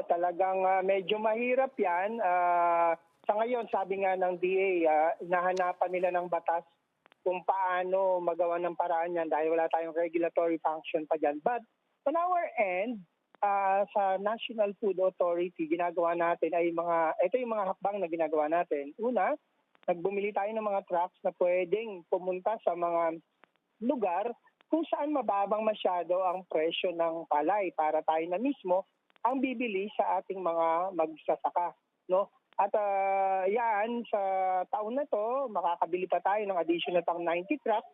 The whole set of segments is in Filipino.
talagang medyo mahirap yan. Sa ngayon, sabi nga ng DA, hinahanapan nila ng batas kung paano magawa ng paraan yan dahil wala tayong regulatory function pa dyan. But on our end, sa National Food Authority, ginagawa natin ay ito yung mga hakbang na ginagawa natin. Una, nagbumili tayo ng mga trucks na pwedeng pumunta sa mga lugar kung saan mababang masyado ang presyo ng palay para tayo na mismo ang bibili sa ating mga magsasaka, no? At yan, sa taon na to, makakabili pa tayo ng additional pang 90 trucks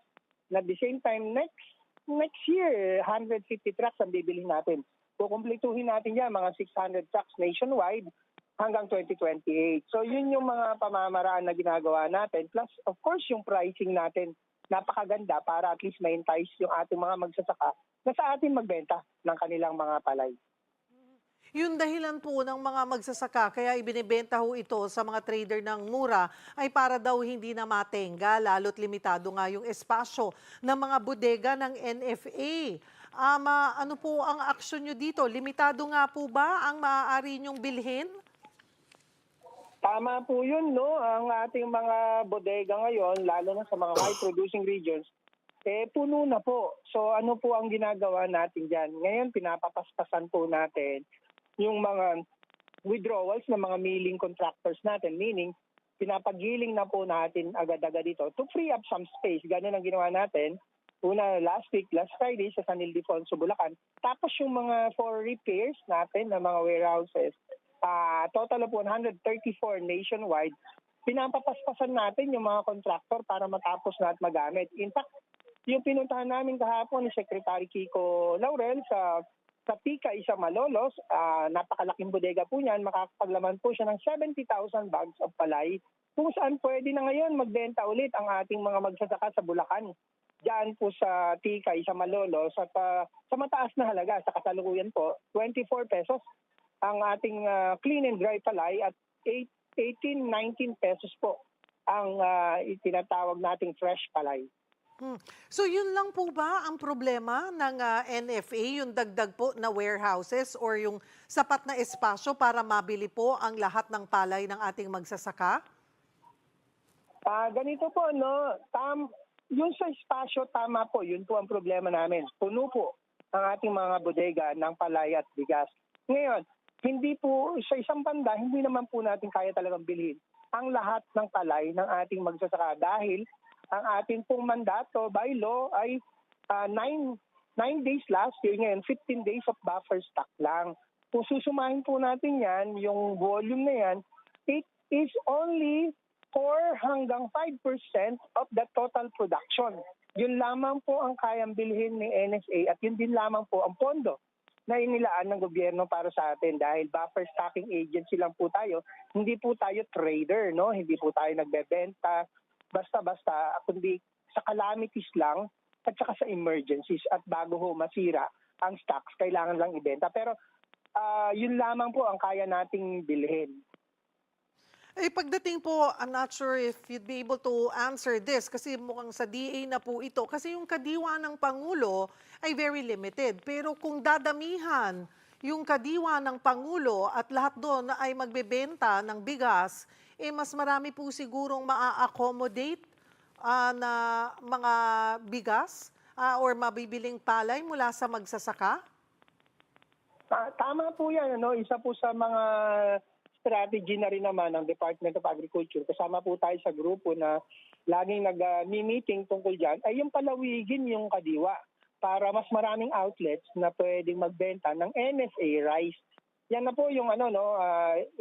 na at the same time next year, 150 trucks ang bibili natin. Kukumpletuhin natin yan, mga 600 trucks nationwide hanggang 2028. So yun yung mga pamamaraan na ginagawa natin. Plus, of course, yung pricing natin napakaganda para at least ma-entice yung ating mga magsasaka na sa atin magbenta ng kanilang mga palay. Yung dahilan po ng mga magsasaka kaya ibinebenta ho ito sa mga trader ng mura ay para daw hindi na matenga, lalo't limitado nga yung espasyo ng mga bodega ng NFA. Ano po ang aksyon nyo dito? Limitado nga po ba ang maaari nyong bilhin? Tama po yun, no? Ang ating mga bodega ngayon, lalo na sa mga high-producing regions, puno na po. So ano po ang ginagawa natin dyan? Ngayon, pinapapaspasan po natin yung mga withdrawals ng mga milling contractors natin, meaning pinapagiling na po natin agad-agad dito to free up some space. Ganun ang ginawa natin. Una, last Friday sa San Ildefonso, Bulacan. Tapos yung mga for repairs natin ng mga warehouses, total of 134 nationwide, pinapapaspasan natin yung mga contractor para matapos na at magamit. In fact, yung pinuntahan namin kahapon ni Secretary Kiko Laurel sa Tika, isa Malolos, napakalaking bodega po niyan, makakapaglaman po siya ng 70,000 bags of palay kung saan pwede na ngayon magbenta ulit ang ating mga magsasaka sa Bulacan. Diyan po sa Tika, isa Malolos, at sa mataas na halaga, sa kasalukuyan po, 24 pesos ang ating clean and dry palay at 18-19 pesos po ang itinatawag nating fresh palay. So yun lang po ba ang problema ng NFA, yung dagdag po na warehouses or yung sapat na espasyo para mabili po ang lahat ng palay ng ating magsasaka? Ganito po, no? Yung sa espasyo, tama po. Yun po ang problema namin. Puno po ang ating mga bodega ng palay at bigas. Ngayon, hindi po, sa isang banda, hindi naman po natin kaya talagang bilhin ang lahat ng palay ng ating magsasaka dahil ang ating pong mandato by law ay 9 days last year, ngayon 15 days of buffer stock lang. Kung susumahin po natin yan, yung volume na yan, it is only 4 hanggang 5% of the total production. Yun lamang po ang kayang bilhin ni NFA at yun din lamang po ang pondo na inilaan ng gobyerno para sa atin dahil buffer stocking agency lang po tayo, hindi po tayo trader, no? Hindi po tayo nagbebenta basta-basta, kundi sa calamities lang at saka sa emergencies at bago ho masira ang stocks, kailangan lang ibenta. Pero yun lamang po ang kaya nating bilhin. Pagdating po, I'm not sure if you'd be able to answer this kasi mukhang sa DA na po ito. Kasi yung kadiwa ng Pangulo ay very limited. Pero kung dadamihan yung kadiwa ng Pangulo at lahat doon ay magbebenta ng bigas, mas marami po sigurong maa-accommodate na mga bigas or mabibiling palay mula sa magsasaka? Tama po yan. Ano? Isa po sa mga strategy na rin naman ng Department of Agriculture. Kasama po tayo sa grupo na laging nag-meeting tungkol dyan ay yung palawigin yung kadiwa para mas maraming outlets na pwedeng magbenta ng NFA rice. Yan na po yung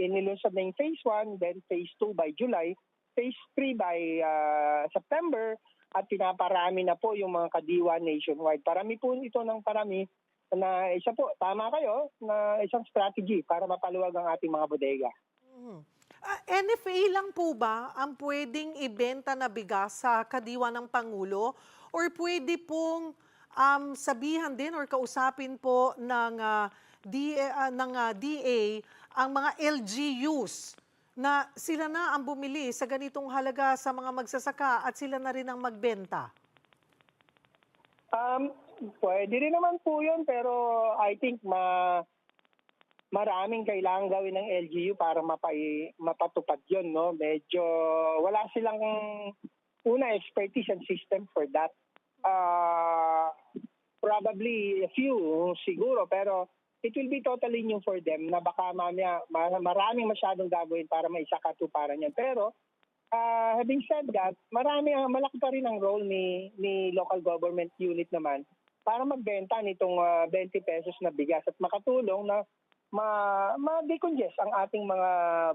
inilunsad na yung phase 1, then phase 2 by July, phase 3 by September, at pinaparami na po yung mga kadiwa nationwide. Parami po ito ng parami na isa po, tama kayo, na isang strategy para mapaluwag ang ating mga bodega. NFA lang po ba ang pwedeng ibenta na bigas sa kadiwa ng Pangulo? Or pwede pong sabihan din or kausapin po ng DA ang mga LGUs na sila na ang bumili sa ganitong halaga sa mga magsasaka at sila na rin ang magbenta? Pwede rin naman po yun, pero I think maraming kailangan gawin ng LGU para mapatupad yun, no? Medyo wala silang expertise and system for that. Probably a few siguro, pero it will be totally new for them na baka mamaya maraming masyadong gagawin para maisakatuparan yan. Pero having said that, malaki pa rin ang role ni local government unit naman para magbenta nitong 20 pesos na bigas at makatulong na ma-decongest ang ating mga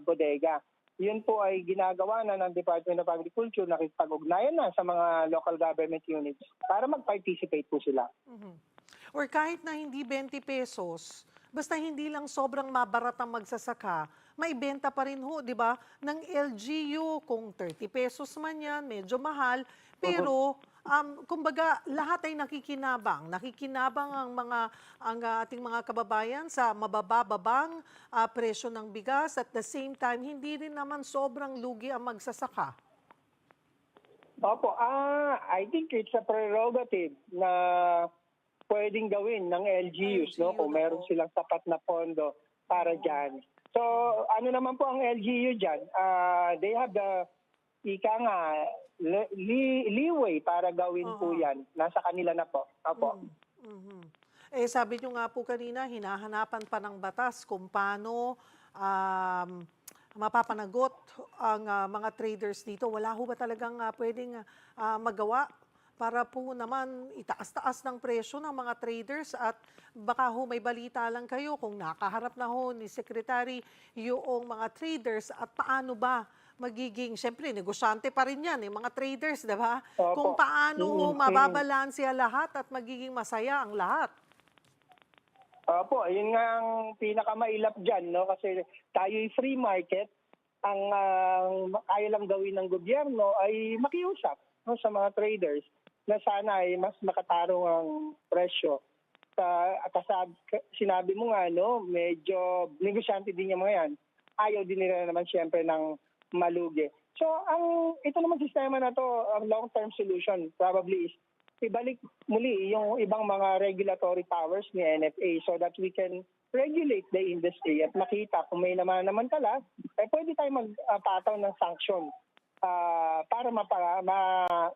bodega. Yun po ay ginagawa na ng Department of Agriculture, nakipag-ugnayan na sa mga local government units para mag-participate po sila. Or kahit na hindi 20 pesos, basta hindi lang sobrang mabarat ang magsasaka, may benta pa rin ho, di ba? Ng LGU, kung 30 pesos man yan, medyo mahal, pero kumbaga lahat ay nakikinabang. Nakikinabang ang ating mga kababayan sa mabababang presyo ng bigas, at the same time hindi rin naman sobrang lugi ang magsasaka. Opo, I think it's a prerogative na pwedeng gawin ng LGUs, no, kung meron silang sapat na pondo para dyan. So, ano naman po ang LGU dyan? They have the leeway para gawin po yan. Nasa kanila na po. Opo. Sabi nyo nga po kanina, hinahanapan pa ng batas kung paano mapapanagot ang mga traders dito. Wala ho ba talagang pwedeng magawa para po naman itaas-taas ng presyo ng mga traders? At baka ho may balita lang kayo kung nakaharap na ho ni Secretary yung mga traders, at paano ba magiging, syempre, negosyante pa rin yan, mga traders, diba? Kung paano mababalanse lahat at magiging masaya ang lahat. Opo, yun nga ang pinakamailap dyan, no? Kasi tayo'y free market. Ang kaya lang gawin ng gobyerno ay makiusap, no, sa mga traders na sana ay mas makatarong ang presyo. Sinabi mo nga, no, medyo negosyante din yung mga yan. Ayaw din nila naman siyempre ng malugi. So, ito naman sistema na to, ang long-term solution probably is ibalik muli yung ibang mga regulatory powers ni NFA so that we can regulate the industry at makita kung may naman tala, pwede tayo magpataw ng sanction para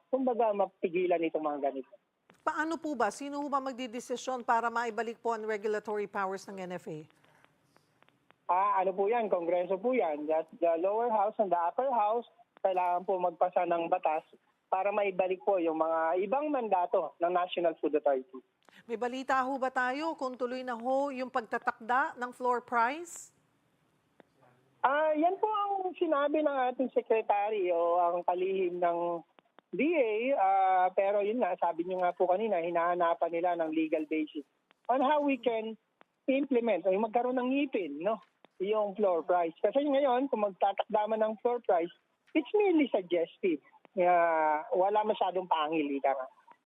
kumbaga mapigilan itong mga ganito. Paano po ba? Sino ba magdidesisyon para maibalik po ang regulatory powers ng NFA? Ano po yan? Kongreso po yan. The lower house and the upper house kailangan po magpasa ng batas para maibalik po yung mga ibang mandato ng National Food Authority. May balita ho ba tayo kung tuloy na ho yung pagtatakda ng floor price? Yan po ang sinabi ng ating secretary o ang kalihim ng DA. Pero yun nga, sabi niyo nga po kanina, hinahanapan nila ng legal basis on how we can implement o magkaroon ng ngipin, no, yung floor price. Kasi ngayon, kung magtatakda man ng floor price, it's merely suggestive. Wala masyadong pangil, ika nga.